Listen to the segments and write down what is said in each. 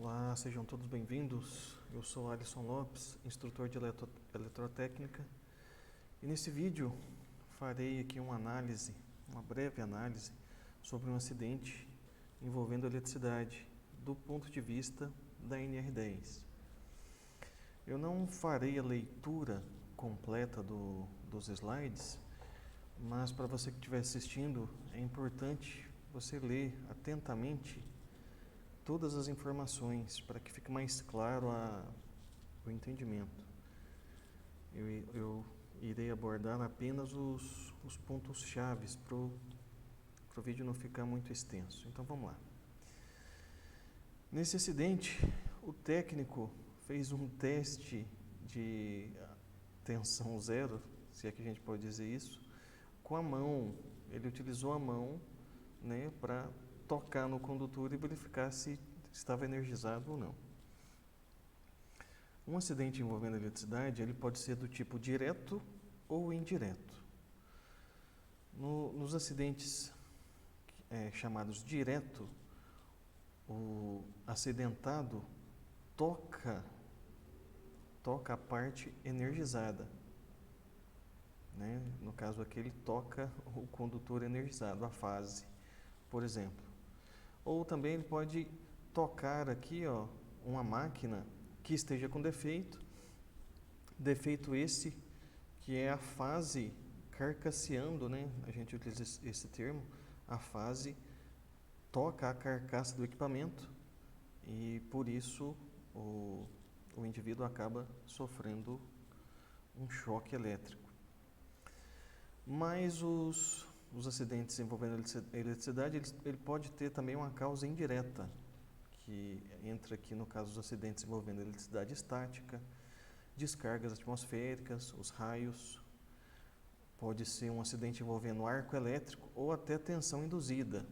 Olá, sejam todos bem-vindos. Eu sou Alisson Lopes, instrutor de eletrotécnica, e nesse vídeo farei aqui uma breve análise sobre um acidente envolvendo eletricidade do ponto de vista da NR10. Eu não farei a leitura completa dos slides, mas para você que estiver assistindo, é importante você ler atentamente todas as informações para que fique mais claro o entendimento. Eu irei abordar apenas os pontos chaves para o vídeo não ficar muito extenso. Então vamos lá. Nesse acidente, o técnico fez um teste de tensão zero, se é que a gente pode dizer isso, com a mão. Ele utilizou a mão, né, para tocar no condutor e verificar se estava energizado ou não. Um acidente envolvendo eletricidade, ele pode ser do tipo direto ou indireto. Nos acidentes chamados direto, o acidentado toca a parte energizada, né? No caso aqui, ele toca o condutor energizado, a fase, por exemplo. Ou também ele pode tocar aqui, ó, uma máquina que esteja com defeito esse que é a fase carcasseando, né? A gente utiliza esse termo, a fase toca a carcaça do equipamento e por isso o indivíduo acaba sofrendo um choque elétrico. Mas os acidentes envolvendo eletricidade, ele pode ter também uma causa indireta, que entra aqui no caso dos acidentes envolvendo eletricidade estática, descargas atmosféricas, os raios, pode ser um acidente envolvendo arco elétrico ou até tensão induzida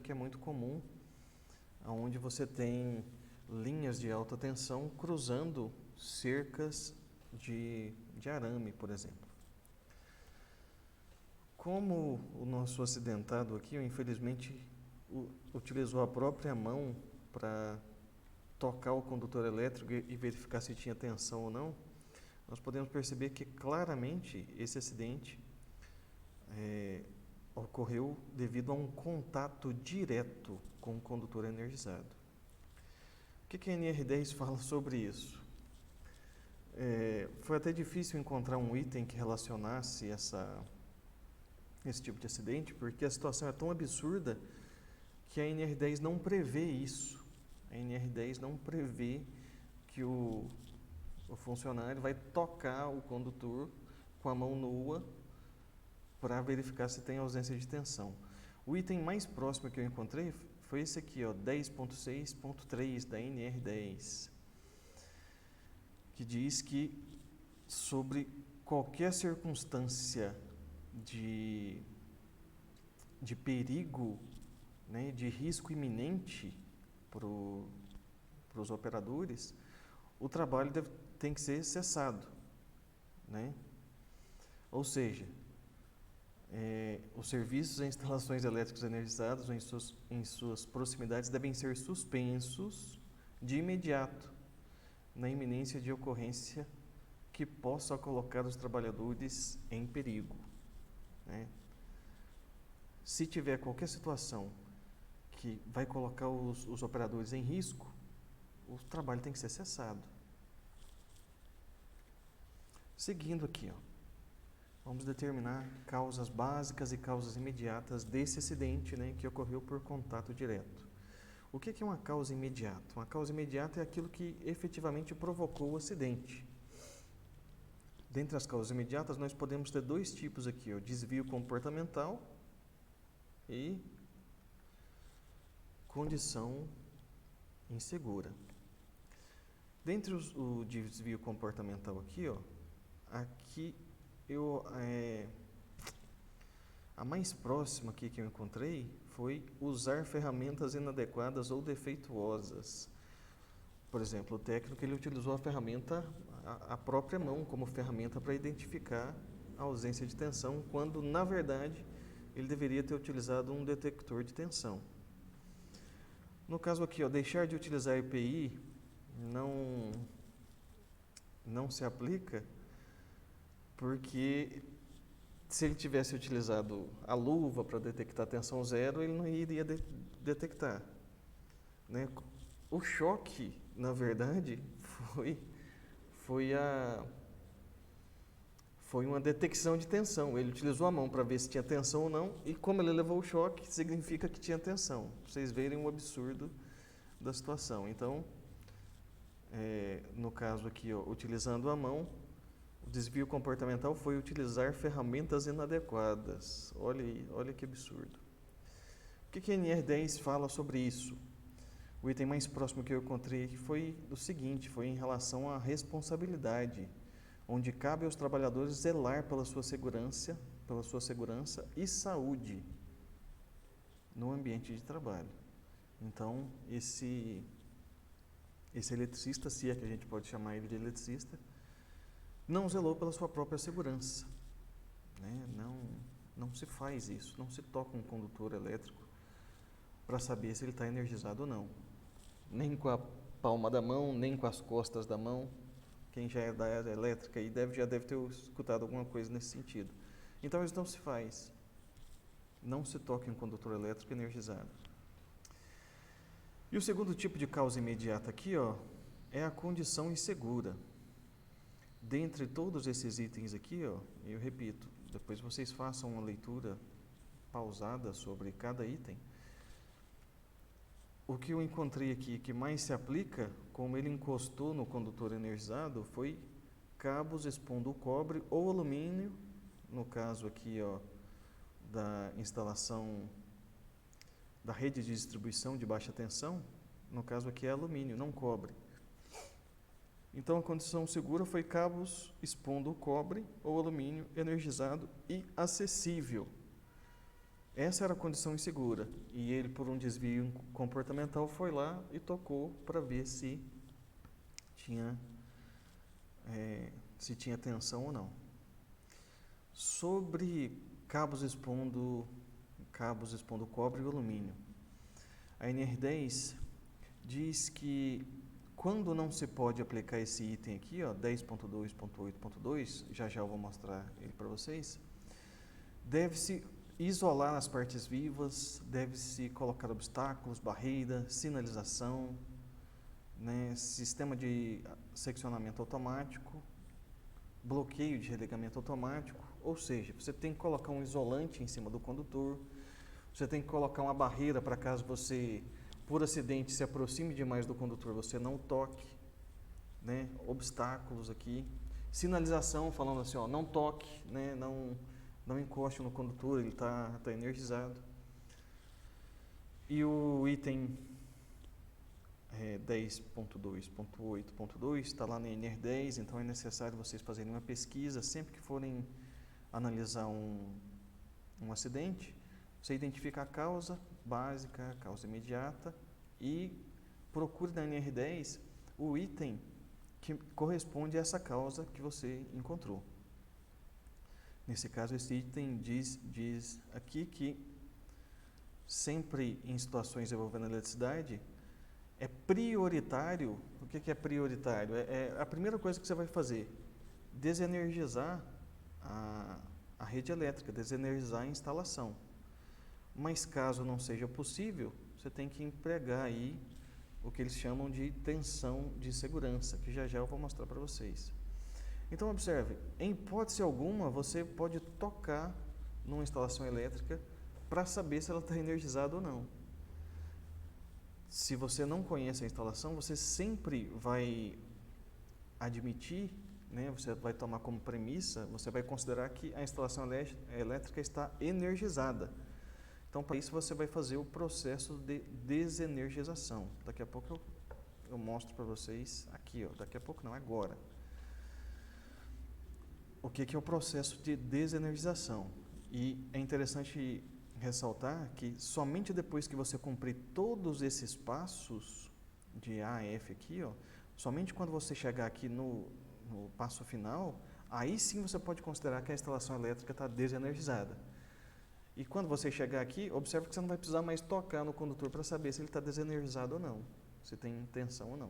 que é muito comum, onde você tem linhas de alta tensão cruzando cercas de arame, por exemplo. Como o nosso acidentado aqui, infelizmente, utilizou a própria mão para tocar o condutor elétrico e verificar se tinha tensão ou não, nós podemos perceber que claramente esse acidente ocorreu devido a um contato direto com o condutor energizado. O que a NR10 fala sobre isso? Foi até difícil encontrar um item que relacionasse esse tipo de acidente, porque a situação é tão absurda que a NR10 não prevê isso. A NR10 não prevê que o funcionário vai tocar o condutor com a mão nua para verificar se tem ausência de tensão. O item mais próximo que eu encontrei foi esse aqui, 10.6.3 da NR10, que diz que sobre qualquer circunstância de perigo, né, de risco iminente para os operadores, o trabalho tem que ser cessado, né? Ou seja, os serviços e instalações elétricas energizadas ou em suas proximidades devem ser suspensos de imediato, na iminência de ocorrência que possa colocar os trabalhadores em perigo, né? Se tiver qualquer situação que vai colocar os operadores em risco, o trabalho tem que ser cessado. Seguindo aqui, vamos determinar causas básicas e causas imediatas desse acidente, né, que ocorreu por contato direto. O que é uma causa imediata? Uma causa imediata é aquilo que efetivamente provocou o acidente. Dentre as causas imediatas, nós podemos ter dois tipos aqui, o desvio comportamental e condição insegura. Dentre o desvio comportamental aqui, a mais próxima aqui que eu encontrei foi usar ferramentas inadequadas ou defeituosas. Por exemplo, o técnico ele utilizou a ferramenta, a própria mão, como ferramenta para identificar a ausência de tensão, quando, na verdade, ele deveria ter utilizado um detector de tensão. No caso aqui, ó, deixar de utilizar EPI não se aplica, porque se ele tivesse utilizado a luva para detectar tensão zero, ele não iria detectar, né? O choque, na verdade, foi uma detecção de tensão. Ele utilizou a mão para ver se tinha tensão ou não, e como ele levou o choque, significa que tinha tensão. Pra vocês verem o absurdo da situação. Então, no caso aqui, ó, utilizando a mão, o desvio comportamental foi utilizar ferramentas inadequadas. Olha aí, olha que absurdo. O que a NR10 fala sobre isso? O item mais próximo que eu encontrei aqui foi o seguinte, foi em relação à responsabilidade, onde cabe aos trabalhadores zelar pela sua segurança e saúde no ambiente de trabalho. Então, esse eletricista, se é que a gente pode chamar ele de eletricista, não zelou pela sua própria segurança, né? Não se faz isso, não se toca um condutor elétrico para saber se ele está energizado ou não. Nem com a palma da mão, nem com as costas da mão. Quem já é da área elétrica aí já deve ter escutado alguma coisa nesse sentido. Então isso não se faz. Não se toca em um condutor elétrico energizado. E o segundo tipo de causa imediata aqui, ó, é a condição insegura. Dentre todos esses itens aqui, ó, eu repito, depois vocês façam uma leitura pausada sobre cada item. O que eu encontrei aqui que mais se aplica, como ele encostou no condutor energizado, foi cabos expondo o cobre ou alumínio, no caso aqui, ó, da instalação da rede de distribuição de baixa tensão, no caso aqui é alumínio, não cobre. Então a condição segura foi cabos expondo o cobre ou alumínio energizado e acessível. Essa era a condição insegura, e ele, por um desvio comportamental, foi lá e tocou para ver se tinha tensão ou não. Sobre cabos expondo cobre e alumínio, a NR10 diz que quando não se pode aplicar esse item aqui, ó, 10.2.8.2, já eu vou mostrar ele para vocês, deve-se isolar as partes vivas, deve-se colocar obstáculos, barreira, sinalização, né, sistema de seccionamento automático, bloqueio de religamento automático, ou seja, você tem que colocar um isolante em cima do condutor, você tem que colocar uma barreira para caso você, por acidente, se aproxime demais do condutor, você não toque, né, obstáculos aqui, sinalização falando assim, ó, não toque, né, não encoste no condutor, ele está energizado. E o item 10.2.8.2 está lá na NR10, então é necessário vocês fazerem uma pesquisa sempre que forem analisar um acidente. Você identifica a causa básica, a causa imediata e procure na NR10 o item que corresponde a essa causa que você encontrou. Nesse caso, esse item diz aqui que sempre em situações envolvendo eletricidade, é prioritário. O que é prioritário? É a primeira coisa que você vai fazer, desenergizar a rede elétrica, desenergizar a instalação. Mas caso não seja possível, você tem que empregar aí o que eles chamam de tensão de segurança, que já eu vou mostrar para vocês. Então, observe, em hipótese alguma, você pode tocar numa instalação elétrica para saber se ela está energizada ou não. Se você não conhece a instalação, você sempre vai admitir, né, você vai tomar como premissa, você vai considerar que a instalação elétrica está energizada. Então, para isso, você vai fazer o processo de desenergização. Daqui a pouco eu mostro para vocês aqui, ó, daqui a pouco não, agora. O que é o processo de desenergização? E é interessante ressaltar que somente depois que você cumprir todos esses passos de A a F aqui, ó, somente quando você chegar aqui no passo final, aí sim você pode considerar que a instalação elétrica está desenergizada. E quando você chegar aqui, observe que você não vai precisar mais tocar no condutor para saber se ele está desenergizado ou não, se tem tensão ou não.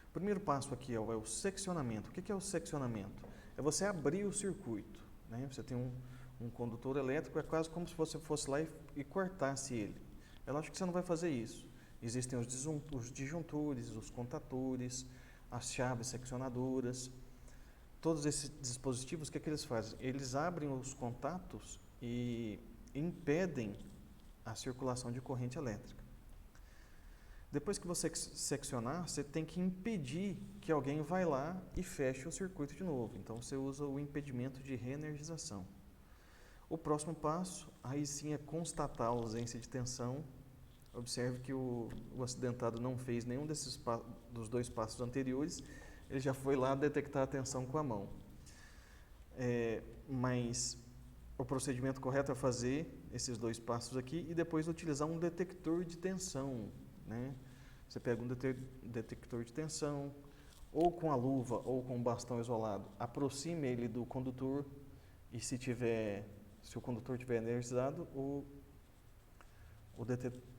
O primeiro passo aqui é o seccionamento. O que é o seccionamento? É você abrir o circuito, né? Você tem um condutor elétrico, é quase como se você fosse lá e cortasse ele. É lógico que você não vai fazer isso. Existem os disjuntores, os contatores, as chaves seccionadoras. Todos esses dispositivos, o que eles fazem? Eles abrem os contatos e impedem a circulação de corrente elétrica. Depois que você seccionar, você tem que impedir que alguém vá lá e feche o circuito de novo. Então, você usa o impedimento de reenergização. O próximo passo, aí sim, é constatar a ausência de tensão. Observe que o acidentado não fez nenhum dos dois passos anteriores, ele já foi lá detectar a tensão com a mão. Mas o procedimento correto é fazer esses dois passos aqui e depois utilizar um detector de tensão, né? Você pega um detector de tensão, ou com a luva ou com um bastão isolado, aproxime ele do condutor e se o condutor estiver energizado, o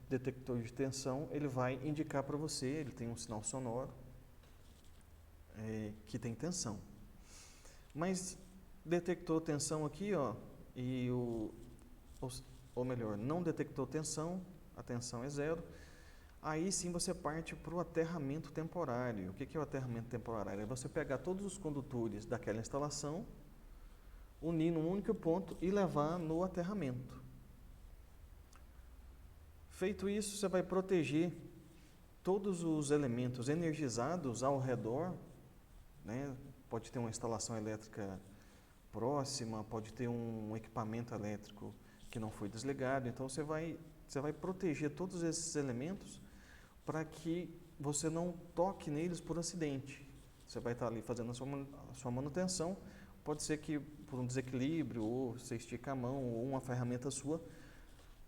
detector de tensão ele vai indicar para você, ele tem um sinal sonoro que tem tensão. Mas detectou tensão aqui, ó, e ou melhor, não detectou tensão, a tensão é zero. Aí sim você parte para o aterramento temporário. O que é o aterramento temporário? É você pegar todos os condutores daquela instalação, unir num único ponto e levar no aterramento. Feito isso, você vai proteger todos os elementos energizados ao redor, né? Pode ter uma instalação elétrica próxima, pode ter um equipamento elétrico que não foi desligado. Então você vai proteger todos esses elementos para que você não toque neles por acidente. Você vai estar ali fazendo a sua manutenção, pode ser que por um desequilíbrio, ou você estica a mão, ou uma ferramenta sua,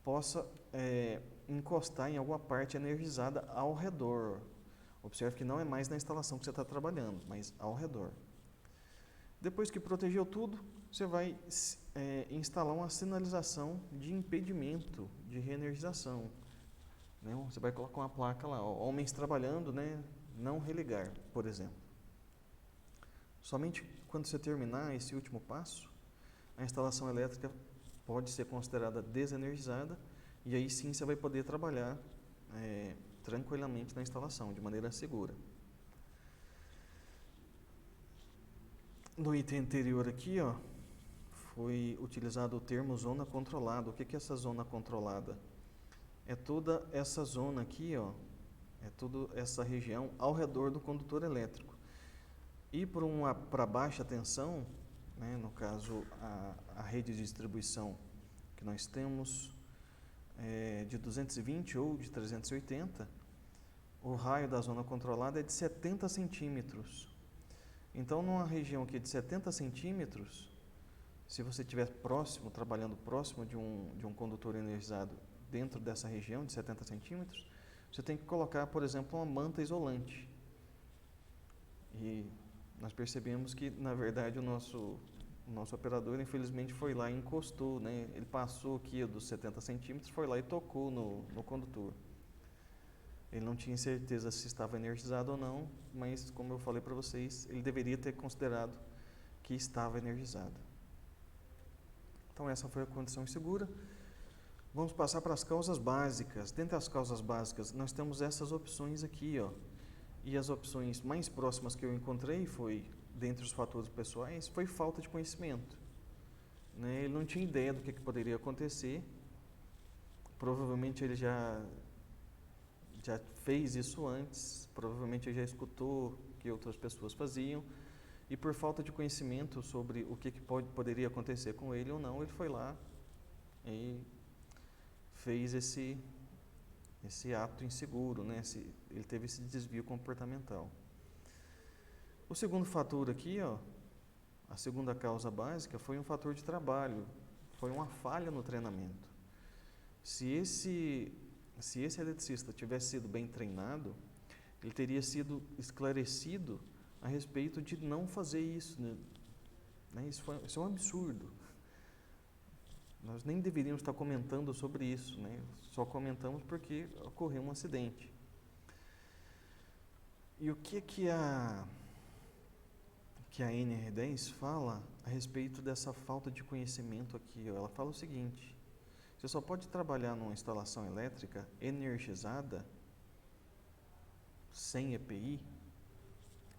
possa encostar em alguma parte energizada ao redor. Observe que não é mais na instalação que você está trabalhando, mas ao redor. Depois que protegeu tudo, você vai instalar uma sinalização de impedimento de reenergização. Você vai colocar uma placa lá, ó, homens trabalhando, né, não religar, por exemplo. Somente quando você terminar esse último passo, a instalação elétrica pode ser considerada desenergizada e aí sim você vai poder trabalhar tranquilamente na instalação, de maneira segura. No item anterior aqui, ó, foi utilizado o termo zona controlada. O que é essa zona controlada? É toda essa zona aqui, ó, é toda essa região ao redor do condutor elétrico. E para baixa tensão, né, no caso a rede de distribuição que nós temos de 220 ou de 380, o raio da zona controlada é de 70 centímetros. Então, numa região aqui de 70 centímetros, se você estiver trabalhando próximo de um condutor energizado dentro dessa região de 70 centímetros, você tem que colocar, por exemplo, uma manta isolante. E nós percebemos que, na verdade, o nosso operador, infelizmente, foi lá e encostou, né? Ele passou aqui dos 70 centímetros, foi lá e tocou no condutor. Ele não tinha certeza se estava energizado ou não, mas, como eu falei para vocês, ele deveria ter considerado que estava energizado. Então, essa foi a condição insegura. Vamos passar para as causas básicas. Dentre as causas básicas, nós temos essas opções aqui, ó. E as opções mais próximas que eu encontrei foi, dentre os fatores pessoais, foi falta de conhecimento. Né? Ele não tinha ideia do que poderia acontecer. Provavelmente ele já fez isso antes, provavelmente ele já escutou que outras pessoas faziam, e por falta de conhecimento sobre o que poderia acontecer com ele ou não, ele foi lá e fez esse ato inseguro, né? Ele teve esse desvio comportamental. O segundo fator aqui, ó, a segunda causa básica foi um fator de trabalho, foi uma falha no treinamento. Se esse eletricista tivesse sido bem treinado, ele teria sido esclarecido a respeito de não fazer isso, né? Isso é um absurdo. Nós nem deveríamos estar comentando sobre isso, né? Só comentamos porque ocorreu um acidente. E o que a NR10 fala a respeito dessa falta de conhecimento aqui? Ela fala o seguinte: você só pode trabalhar numa instalação elétrica energizada, sem EPI,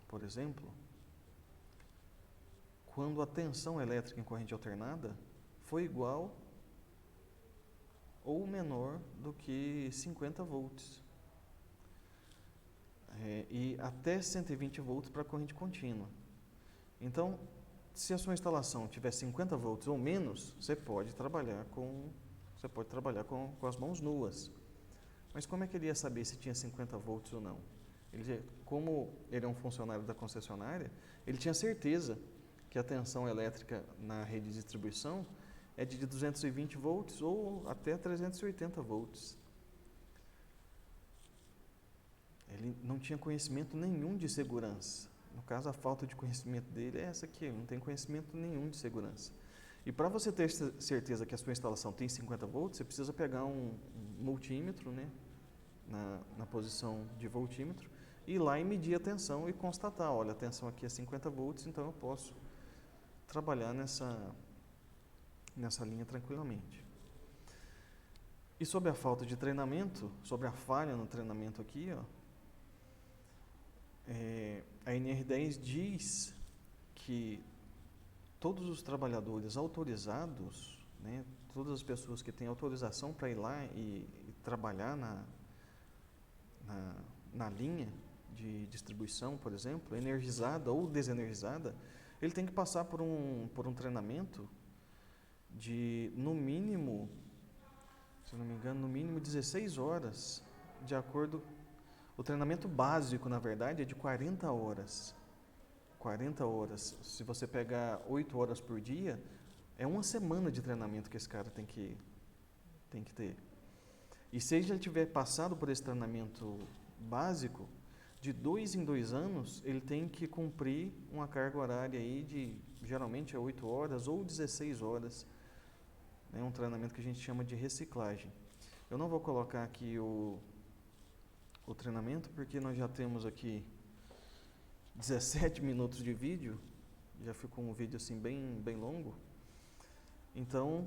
por exemplo, quando a tensão elétrica em corrente alternada for igual ou menor do que 50 volts. E até 120 volts para corrente contínua. Então, se a sua instalação tiver 50 volts ou menos, você pode trabalhar com as mãos nuas. Mas como é que ele ia saber se tinha 50 volts ou não? Como ele é um funcionário da concessionária, ele tinha certeza que a tensão elétrica na rede de distribuição é de 220 volts ou até 380 volts. Ele não tinha conhecimento nenhum de segurança. No caso, a falta de conhecimento dele é essa aqui, ele não tem conhecimento nenhum de segurança. E para você ter certeza que a sua instalação tem 50 volts, você precisa pegar um multímetro, né, na posição de voltímetro, e ir lá e medir a tensão e constatar, olha, a tensão aqui é 50 volts, então eu posso trabalhar nessa linha tranquilamente. E sobre a falta de treinamento, sobre a falha no treinamento aqui, ó, a NR10 diz que todos os trabalhadores autorizados, né, todas as pessoas que têm autorização para ir lá e trabalhar na linha de distribuição, por exemplo, energizada ou desenergizada, ele tem que passar por um treinamento de, no mínimo, se não me engano, no mínimo 16 horas, de acordo. O treinamento básico, na verdade, é de 40 horas. 40 horas. Se você pegar 8 horas por dia, é uma semana de treinamento que esse cara tem que ter. E se ele já tiver passado por esse treinamento básico, de 2 em 2 anos, ele tem que cumprir uma carga horária aí de, geralmente, 8 horas ou 16 horas. É um treinamento que a gente chama de reciclagem. Eu não vou colocar aqui o treinamento, porque nós já temos aqui 17 minutos de vídeo, já ficou um vídeo assim bem longo. Então,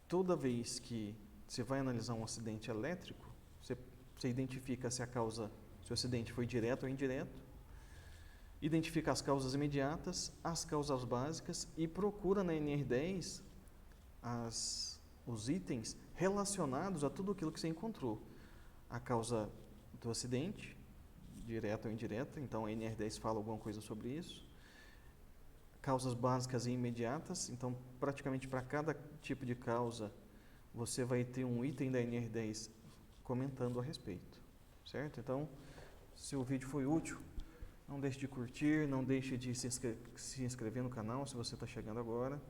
toda vez que você vai analisar um acidente elétrico, você identifica se o acidente foi direto ou indireto, identifica as causas imediatas, as causas básicas e procura na NR10 os itens relacionados a tudo aquilo que você encontrou. A causa do acidente, direta ou indireta, então a NR10 fala alguma coisa sobre isso. Causas básicas e imediatas, então praticamente para cada tipo de causa você vai ter um item da NR10 comentando a respeito, certo? Então, se o vídeo foi útil, não deixe de curtir, não deixe de se inscrever no canal se você está chegando agora.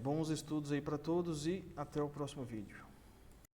Bons estudos aí para todos e até o próximo vídeo.